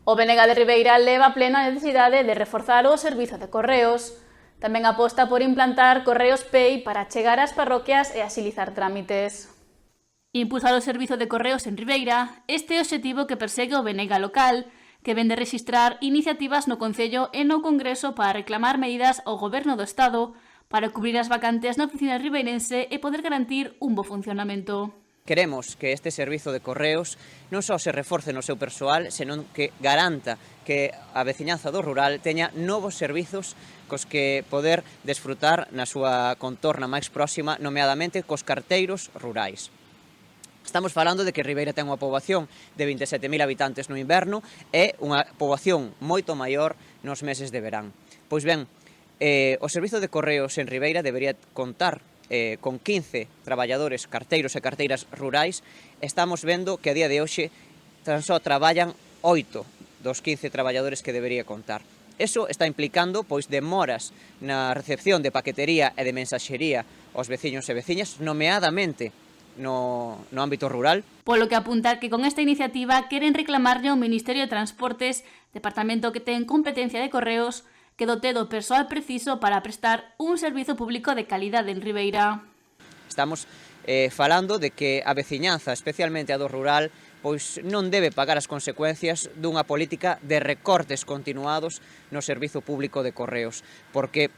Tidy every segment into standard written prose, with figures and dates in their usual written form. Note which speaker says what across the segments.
Speaker 1: O BNG de Ribeira leva a pleno a necesidade de reforzar o servizo de correos. Tamén aposta por implantar correos PEI para chegar ás parroquias e axilizar trámites. Impulsar o servizo de correos en Ribeira, este é o obxectivo que persegue o BNG local, que vende registrar iniciativas no Concello e no Congreso para reclamar medidas ao Goberno do Estado para cubrir as vacantes na oficina ribeirense e poder garantir un bo funcionamento.
Speaker 2: Queremos que este servizo de correos non só se reforce no seu persoal, senón que garanta que a veciñanza do rural teña novos servizos cos que poder desfrutar na súa contorna máis próxima, nomeadamente cos carteiros rurais. Estamos falando de que Ribeira ten unha poboación de 27.000 habitantes no inverno e unha poboación moito maior nos meses de verán. Pois ben, o servizo de correos en Ribeira debería contar con 15 traballadores, carteiros e carteiras rurais. Estamos vendo que a día de hoxe tan só traballan 8 dos 15 traballadores que debería contar. Eso está implicando pois demoras na recepción de paquetería e de mensaxería aos veciños e veciñas, nomeadamente no ámbito rural.
Speaker 1: Polo que apunta que con esta iniciativa queren reclamarlle ao Ministerio de Transportes, departamento que ten competencia de correos, que dote do persoal preciso para prestar un servizo público de calidade en Ribeira.
Speaker 2: Estamos falando de que a veciñanza, especialmente a do rural, pois non debe pagar as consecuencias dunha política de recortes continuados no servizo público de correos, porque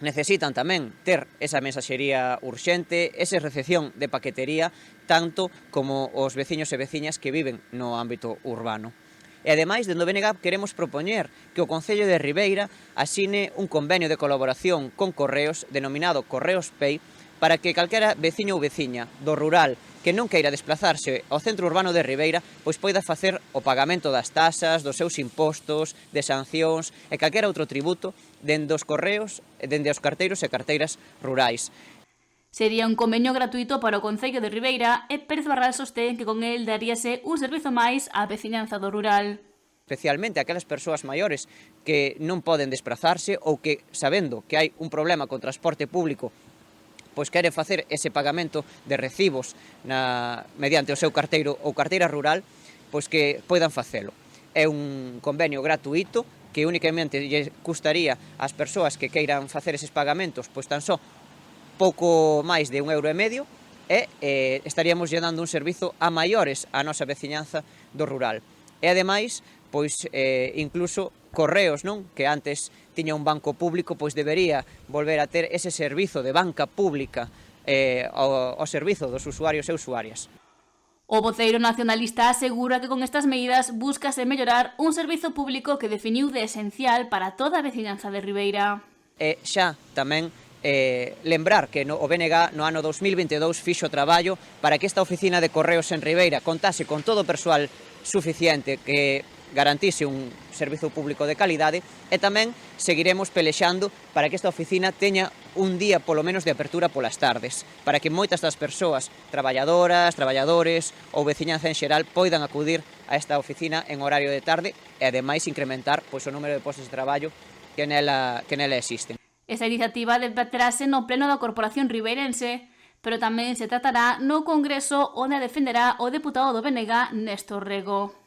Speaker 2: necesitan tamén ter esa mensaxería urxente, esa recepción de paquetería, tanto como os veciños e veciñas que viven no ámbito urbano. E, ademais, dende o BNG queremos propoñer que o Concello de Ribeira asine un convenio de colaboración con Correos, denominado Correos PEI, para que calquera veciño ou veciña do rural que non queira desplazarse ao centro urbano de Ribeira, pois poida facer o pagamento das tasas, dos seus impostos, de sancións e calquera outro tributo dende os correos, dende os carteiros e carteiras rurais.
Speaker 1: Sería un convenio gratuito para o Concello de Ribeira e Pérez Barral sostén que con el daríase un servizo máis á veciñanza do rural.
Speaker 2: Especialmente aquelas persoas maiores que non poden desplazarse ou que, sabendo que hai un problema con transporte público, pois queren facer ese pagamento de recibos mediante o seu carteiro ou carteira rural, pois que poidan facelo. É un convenio gratuito que únicamente lle custaría ás persoas que queiran facer eses pagamentos pois tan só pouco máis de €1,50 e estaríamos lle dando un servizo a maiores á nosa veciñanza do rural. E, ademais, pois incluso Correos, non? Que antes tiña un banco público, pois debería volver a ter ese servizo de banca pública ao servizo dos usuarios e usuarias.
Speaker 1: O voceiro nacionalista asegura que con estas medidas búscase mellorar un servizo público que definiu de esencial para toda a veciñanza de Ribeira.
Speaker 2: E xa tamén lembrar que o BNG no ano 2022 fixo traballo para que esta oficina de correos en Ribeira contase con todo o persoal suficiente que garantise un servizo público de calidade e tamén seguiremos pelexando para que esta oficina teña un día polo menos de apertura polas tardes, para que moitas das persoas, traballadoras, traballadores ou veciñanza en xeral poidan acudir a esta oficina en horario de tarde e ademais incrementar pois, o número de postos de traballo que nela existen.
Speaker 1: Esta iniciativa debaterase no pleno da Corporación Ribeirense, pero tamén se tratará no Congreso onde a defenderá o deputado do BNG Néstor Rego.